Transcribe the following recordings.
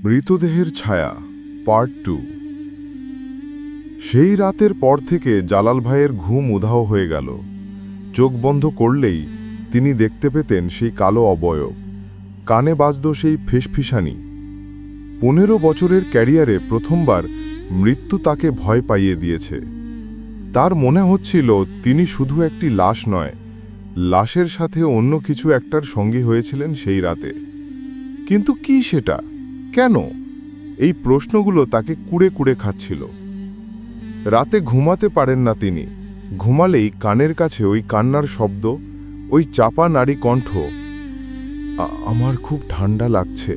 মৃতদেহের ছায়া পার্ট 2। সেই রাতের পর থেকে জালাল ভাইয়ের ঘুম উধাও হয়ে গেল। চোখ বন্ধ করলেই তিনি দেখতে পেতেন সেই কালো অবয়ব, কানে বাজত সেই ফিসফিসানি। 15 বছরের ক্যারিয়ারে প্রথমবার মৃত্যু তাকে ভয় পাইয়ে দিয়েছে। তার মনে হচ্ছিল তিনি শুধু একটি লাশ নয়, লাশের সাথে অন্য কিছু একটার সঙ্গী হয়েছিলেন সেই রাতে। কিন্তু কি সেটা, কেন? এই প্রশ্নগুলো তাকে কুড়ে কুড়ে খাচ্ছিল। রাতে ঘুমাতে পারেন না তিনি। ঘুমালেই কানের কাছে ওই কান্নার শব্দ, ওই চাপা নারী কণ্ঠ, আমার খুব ঠান্ডা লাগছে।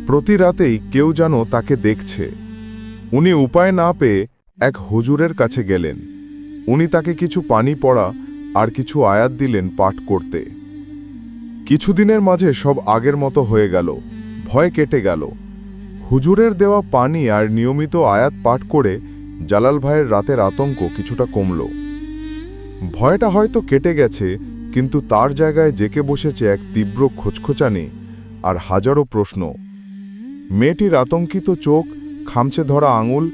প্রতি রাতেই কেউ যেন তাকে দেখছে। উনি উপায় না পেয়ে এক হুজুরের কাছে গেলেন। উনি তাকে কিছু পানি পড়া আর কিছু আয়াত দিলেন পাঠ করতে। কিছুদিনের মাঝে সব আগের মতো হয়ে গেল, ভয় কেটে গেল। হুজুরের দেওয়া পানি আর নিয়মিত আয়াত পাঠ করে জালাল ভাইয়ের রাতের আতঙ্ক কিছুটা কমল। ভয়টা হয়তো কেটে গেছে, কিন্তু তার জায়গায় জেকে বসেছে এক তীব্র খোঁচখোচানি আর হাজারো প্রশ্ন। মেয়েটির আতঙ্কিত চোখ, খামচে ধরা আঙুল,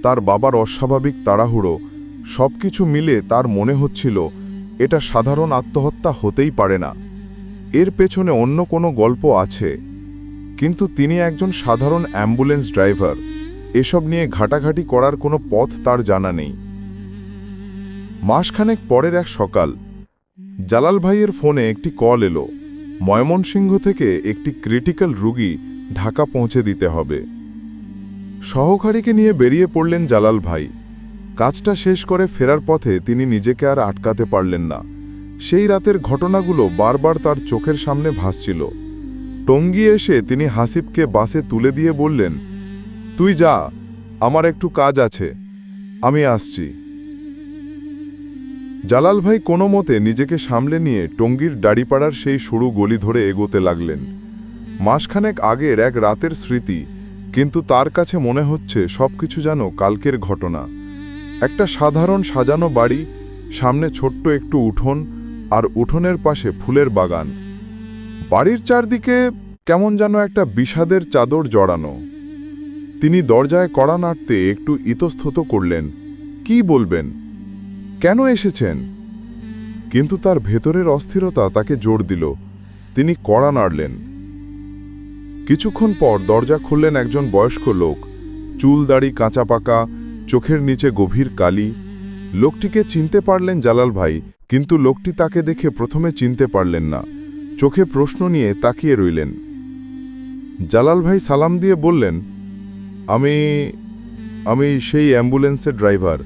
তার বাবার অস্বাভাবিক তাড়াহুড়ো, সবকিছু মিলে তার মনে হচ্ছিল এটা সাধারণ আত্মহত্যা হতেই পারে না। এর পেছনে অন্য কোনো গল্প আছে। কিন্তু তিনি একজন সাধারণ অ্যাম্বুলেন্স ড্রাইভার, এসব নিয়ে ঘাটাঘাটি করার কোনো পথ তার জানা নেই। মাসখানেক পরের এক সকাল জালাল ভাইয়ের ফোনে একটি কল এলো। ময়মনসিংহ থেকে একটি ক্রিটিক্যাল রোগী ঢাকা পৌঁছে দিতে হবে। সহকারীকে নিয়ে বেরিয়ে পড়লেন জালাল ভাই। কাজটা শেষ করে ফেরার পথে তিনি নিজেকে আর আটকাতে পারলেন না। সেই রাতের ঘটনাগুলো বারবার তার চোখের সামনে ভাসছিল। টঙ্গী এসে তিনি হাসিবকে বাসে তুলে দিয়ে বললেন, তুই যা, আমার একটু কাজ আছে, আমি আসছি। জালাল ভাই কোনো মতে নিজেকে সামলে নিয়ে টঙ্গীর দাড়িপাড়ার সেই সরু গলি ধরে এগোতে লাগলেন। মাসখানেক আগের এক রাতের স্মৃতি, কিন্তু তার কাছে মনে হচ্ছে সবকিছু যেন কালকের ঘটনা। একটা সাধারণ সাজানো বাড়ি, সামনে ছোট্ট একটু উঠোন, আর উঠোনের পাশে ফুলের বাগান। বাড়ির চারদিকে কেমন যেন একটা বিষাদের চাদর জড়ানো। তিনি দরজায় কড়া নাড়তে একটু ইতস্তত করলেন। কি বলবেন, কেন এসেছেন? কিন্তু তার ভেতরের অস্থিরতা তাকে জোর দিল। তিনি কড়া নাড়লেন। কিছুক্ষণ পর দরজা খুললেন একজন বয়স্ক লোক, চুল দাড়ি কাঁচা পাকা, চোখের নিচে গভীর কালি। লোকটিকে চিনতে পারলেন জালাল ভাই, কিন্তু লোকটি তাকে দেখে প্রথমে চিনতে পারলেন না। চোখে প্রশ্ন নিয়ে তাকিয়ে রইলেন। জালাল ভাই সালাম দিয়ে বললেন, আমি সেই অ্যাম্বুলেন্সের ড্রাইভার।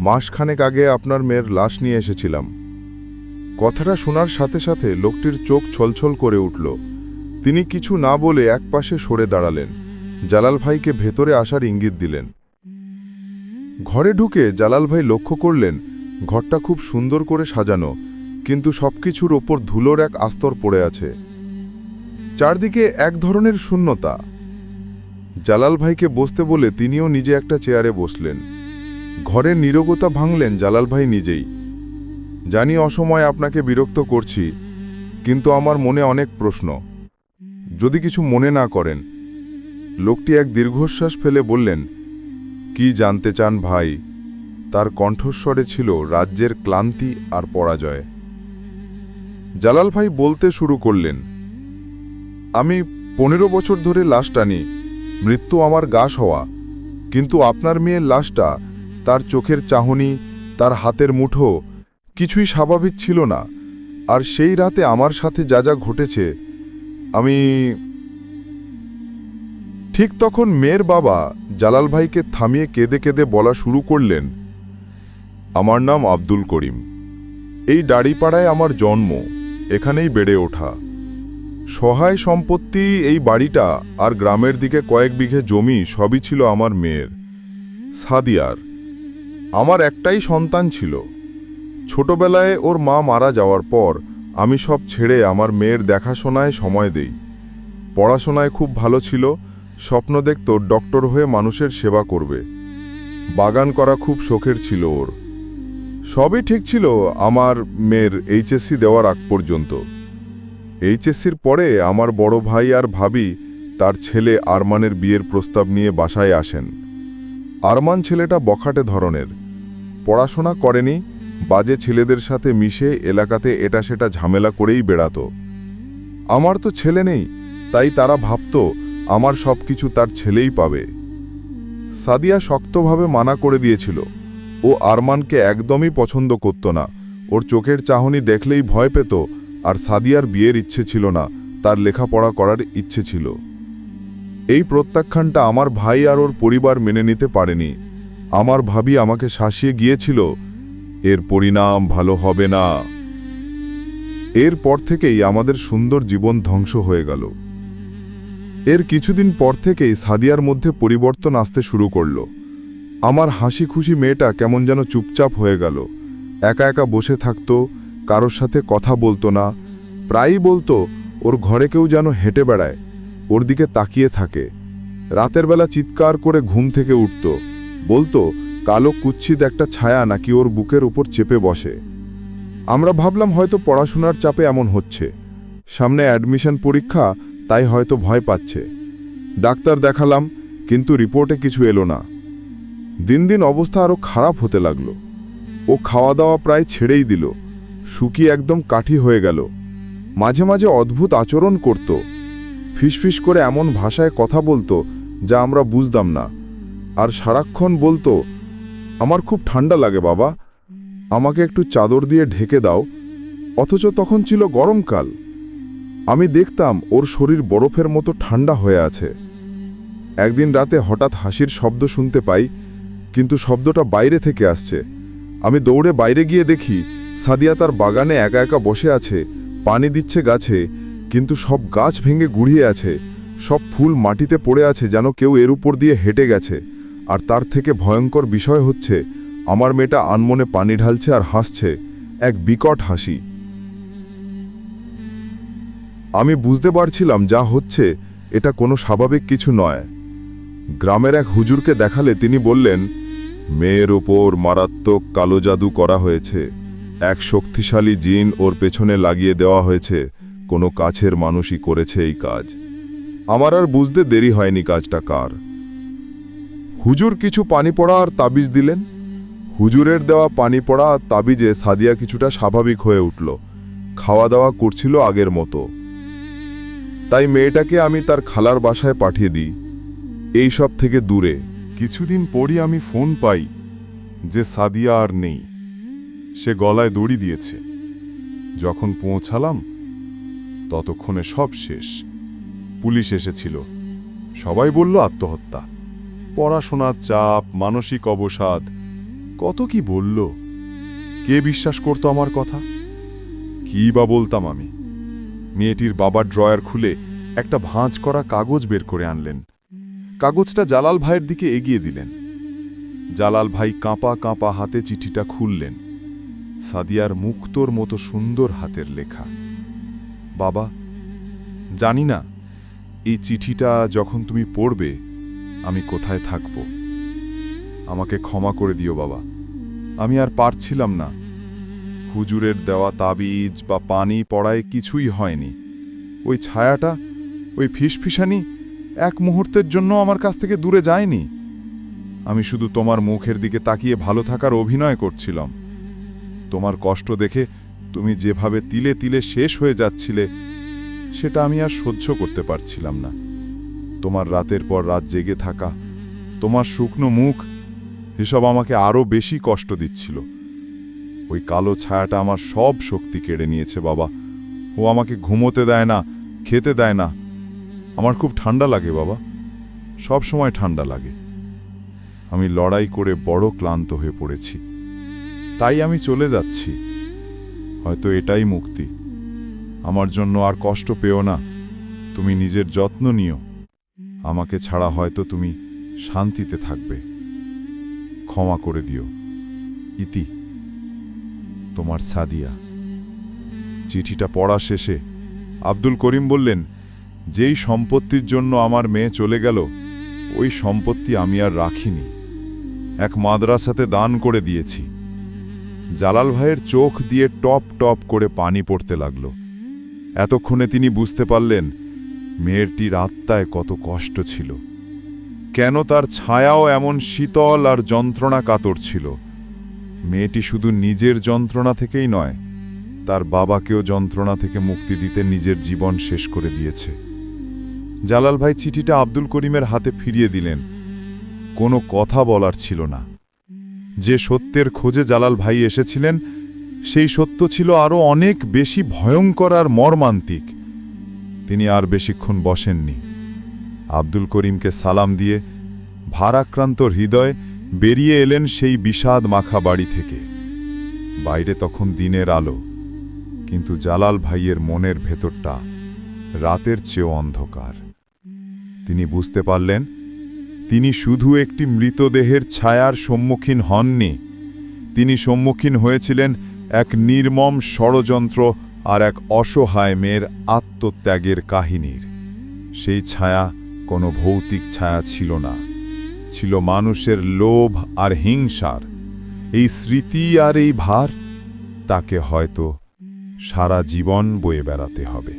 মাসখানেক আগে আপনার মেয়ের লাশ নিয়ে এসেছিলাম। কথাটা শোনার সাথে সাথে লোকটির চোখ ছলছল করে উঠল। তিনি কিছু না বলে একপাশে সরে দাঁড়ালেন। জালাল ভাইকে ভেতরে আসার ইঙ্গিত দিলেন। ঘরে ঢুকে জালাল ভাই লক্ষ্য করলেন ঘরটা খুব সুন্দর করে সাজানো, কিন্তু সবকিছুর ওপর ধুলোর এক আস্তর পড়ে আছে। চারদিকে এক ধরনের শূন্যতা। জালাল ভাইকে বসতে বলে তিনিও নিজে একটা চেয়ারে বসলেন। ঘরের নীরবতা ভাঙলেন জালাল ভাই নিজেই। জানি অসময়ে আপনাকে বিরক্ত করছি, কিন্তু আমার মনে অনেক প্রশ্ন, যদি কিছু মনে না করেন। লোকটি এক দীর্ঘশ্বাস ফেলে বললেন, কি জানতে চান ভাই? তার কণ্ঠস্বরে ছিল রাজ্যের ক্লান্তি আর পরাজয়। জালাল ভাই বলতে শুরু করলেন, আমি 15 বছর ধরে লাশ টানি। মৃত্যু আমার গাশ হওয়া, কিন্তু আপনার মেয়ের লাশটা, তার চোখের চাহনি, তার হাতের মুঠো, কিছুই স্বাভাবিক ছিল না। আর সেই রাতে আমার সাথে যা যা ঘটেছে, আমি ঠিক তখন মেয়ের বাবা জালাল ভাইকে থামিয়ে কেঁদে কেঁদে বলা শুরু করলেন, আমার নাম আব্দুল করিম। এই দাড়িপাড়ায় আমার জন্ম, এখানেই বেড়ে ওঠা। সহায় সম্পত্তি এই বাড়িটা আর গ্রামের দিকে কয়েক বিঘে জমি সবই ছিল আমার মেয়ের, সাদিয়ার। আমার একটাই সন্তান ছিল। ছোটবেলায় ওর মা মারা যাওয়ার পর আমি সব ছেড়ে আমার মেয়ের দেখাশোনায় সময় দেই। পড়াশোনায় খুব ভালো ছিল, স্বপ্ন দেখত ডক্টর হয়ে মানুষের সেবা করবে। বাগান করা খুব শখের ছিল ওর। সবই ঠিক ছিল আমার মেয়ের এইচএসসি দেওয়ার আগ পর্যন্ত। এইচএসসির পরে আমার বড় ভাই আর ভাবি তার ছেলে আরমানের বিয়ের প্রস্তাব নিয়ে বাসায় আসেন। আরমান ছেলেটা বখাটে ধরনের, পড়াশোনা করেনি, বাজে ছেলেদের সাথে মিশে এলাকাতে এটা সেটা ঝামেলা করেই বেড়াতো। আমার তো ছেলে নেই, তাই তারা ভাবত আমার সব কিছু তার ছেলেই পাবে। সাদিয়া শক্তভাবে মানা করে দিয়েছিল। ও আরমানকে একদমই পছন্দ করত না, ওর চোখের চাহনি দেখলেই ভয় পেত। আর সাদিয়ার বিয়ের ইচ্ছে ছিল না, তার লেখাপড়া করার ইচ্ছে ছিল। এই প্রত্যাখ্যানটা আমার ভাই আর ওর পরিবার মেনে নিতে পারেনি। আমার ভাবি আমাকে শাসিয়ে গিয়েছিল, এর পরিণাম ভালো হবে না। এরপর থেকেই আমাদের সুন্দর জীবন ধ্বংস হয়ে গেল। এর কিছুদিন পর থেকেই সাদিয়ার মধ্যে পরিবর্তন আসতে শুরু করল। আমার হাসি খুশি মেয়েটা কেমন যেন চুপচাপ হয়ে গেল। একা একা বসে থাকতো, কারোর সাথে কথা বলতো না। প্রায়ই বলতো ওর ঘরে কেউ যেন হেঁটে বেড়ায়, ওর দিকে তাকিয়ে থাকে। রাতের বেলা চিৎকার করে ঘুম থেকে উঠত, বলতো কালো কুৎসিত একটা ছায়া নাকি ওর বুকের উপর চেপে বসে। আমরা ভাবলাম হয়তো পড়াশোনার চাপে এমন হচ্ছে, সামনে অ্যাডমিশন পরীক্ষা, তাই হয়তো ভয় পাচ্ছে। ডাক্তার দেখালাম, কিন্তু রিপোর্টে কিছু এলো না। দিন দিন অবস্থা আরও খারাপ হতে লাগলো। ও খাওয়া দাওয়া প্রায় ছেড়েই দিল, শুকিয়ে একদম কাঠি হয়ে গেল। মাঝে মাঝে অদ্ভুত আচরণ করত, ফিসফিস করে এমন ভাষায় কথা বলতো যা আমরা বুঝতাম না। আর সারাক্ষণ বলতো, আমার খুব ঠান্ডা লাগে বাবা, আমাকে একটু চাদর দিয়ে ঢেকে দাও। অথচ তখন ছিল গরমকাল। আমি দেখতাম ওর শরীর বরফের মতো ঠান্ডা হয়ে আছে। একদিন রাতে হঠাৎ হাসির শব্দ শুনতে পাই, কিন্তু শব্দটা বাইরে থেকে আসছে। আমি দৌড়ে বাইরে গিয়ে দেখি সাদিয়া তার বাগানে একা একা বসে আছে, পানি দিচ্ছে গাছে, কিন্তু সব গাছ ভেঙে গুড়িয়ে আছে, সব ফুল মাটিতে পড়ে আছে যেন কেউ এর উপর দিয়ে হেঁটে গেছে। আর তার থেকে ভয়ঙ্কর বিষয় হচ্ছে, আমার মেয়েটা আনমনে পানি ঢালছে আর হাসছে, এক বিকট হাসি। আমি বুঝতে পারছিলাম যা হচ্ছে এটা কোনো স্বাভাবিক কিছু নয়। গ্রামের এক হুজুরকে দেখালে তিনি বললেন, মেয়ের ওপর মারাত্মক কালো জাদু করা হয়েছে, এক শক্তিশালী জিন ওর পেছনে লাগিয়ে দেওয়া হয়েছে, কোনো কাছের মানুষই করেছে এই কাজ। আমার আর বুঝতে দেরি হয়নি কাজটা কার। হুজুর কিছু পানি পড়া আর তাবিজ দিলেন। হুজুরের দেওয়া পানি পড়া আর তাবিজে সাদিয়া কিছুটা স্বাভাবিক হয়ে উঠল, খাওয়া দাওয়া করছিল আগের মতো। তাই মেয়েটাকে আমি তার খালার বাসায় পাঠিয়ে দিই, এই সব থেকে দূরে। কিছুদিন পরই আমি ফোন পাই যে সাদিয়া আর নেই, সে গলায় দড়ি দিয়েছে। যখন পৌঁছালাম ততক্ষণে সব শেষ। পুলিশ এসেছিল, সবাই বলল আত্মহত্যা। পড়াশোনার চাপ, মানসিক অবসাদ, কত কি বলল। কে বিশ্বাস করত আমার কথা? কি বা বলতাম আমি? মেয়েটির বাবার ড্রয়ার খুলে একটা ভাঁজ করা কাগজ বের করে আনলেন। কাগজটা জালাল ভাইয়ের দিকে এগিয়ে দিলেন। জালাল ভাই কাঁপা কাঁপা হাতে চিঠিটা খুললেন। সাদিয়ার মুক্তোর মতো সুন্দর হাতের লেখা। বাবা, জানি না এই চিঠিটা যখন তুমি পড়বে আমি কোথায় থাকব। আমাকে ক্ষমা করে দিও বাবা, আমি আর পারছিলাম না। হুজুরের দেওয়া তাবিজ বা পানি পড়ায় কিছুই হয়নি। ওই ছায়াটা, ওই ফিসফিসানি এক মুহূর্তের জন্য আমার কাছ থেকে দূরে যায়নি। আমি শুধু তোমার মুখের দিকে তাকিয়ে ভালো থাকার অভিনয় করছিলাম। তোমার কষ্ট দেখে তুমি যেভাবে তিলে তিলে শেষ হয়ে যাচ্ছিলে, সেটা আমি আর সহ্য করতে পারছিলাম না। তোমার রাতের পর রাত জেগে থাকা, তোমার শুকনো মুখ, এসব আমাকে আরও বেশি কষ্ট দিচ্ছিল। ওই কালো ছায়াটা আমার সব শক্তি কেড়ে নিয়েছে বাবা। ও আমাকে ঘুমোতে দেয় না, খেতে দেয় না। আমার খুব ঠান্ডা লাগে বাবা, সব সময় ঠান্ডা লাগে। আমি লড়াই করে বড় ক্লান্ত হয়ে পড়েছি, তাই আমি চলে যাচ্ছি। হয়তো এটাই মুক্তি। আমার জন্য আর কষ্ট পেও না, তুমি নিজের যত্ন নিও। আমাকে ছাড়া হয়তো তুমি শান্তিতে থাকবে। ক্ষমা করে দিও। ইতি, তোমার সাদিয়া। চিঠিটা পড়া শেষে আব্দুল করিম বললেন, যেই সম্পত্তির জন্য আমার মেয়ে চলে গেল, ওই সম্পত্তি আমি আর রাখিনি, এক মাদ্রাসাতে দান করে দিয়েছি। জালাল ভাইয়ের চোখ দিয়ে টপ টপ করে পানি পড়তে লাগল। এতক্ষণে তিনি বুঝতে পারলেন মেয়েটির আত্মায় কত কষ্ট ছিল, কেন তার ছায়াও এমন শীতল আর যন্ত্রণা কাতর ছিল। মেয়েটি শুধু নিজের যন্ত্রণা থেকেই নয়, তার বাবাকেও যন্ত্রণা থেকে মুক্তি দিতে নিজের জীবন শেষ করে দিয়েছে। জালাল ভাই চিঠিটা আব্দুল করিমের হাতে ফিরিয়ে দিলেন। কোনো কথা বলার ছিল না। যে সত্যের খোঁজে জালাল ভাই এসেছিলেন, সেই সত্য ছিল আরও অনেক বেশি ভয়ঙ্কর আর মর্মান্তিক। তিনি আর বেশিক্ষণ বসেননি। আব্দুল করিমকে সালাম দিয়ে ভারাক্রান্ত হৃদয় বেরিয়ে এলেন সেই বিষাদ মাখা বাড়ি থেকে। বাইরে তখন দিনের আলো, কিন্তু জালাল ভাইয়ের মনের ভেতরটা রাতের চেয়েও অন্ধকার। তিনি বুঝতে পারলেন, তিনি শুধু একটি মৃতদেহের ছায়ার সম্মুখীন হননি, তিনি সম্মুখীন হয়েছিলেন এক নির্মম ষড়যন্ত্র আর এক অসহায় মেয়ের আত্মত্যাগের কাহিনীর। সেই ছায়া কোনো ভৌতিক ছায়া ছিল না, ছিল মানুষের লোভ আর হিংসার। এই স্মৃতি আর এই ভার তাকে হয়তো সারা জীবন বয়ে বেড়াতে হবে।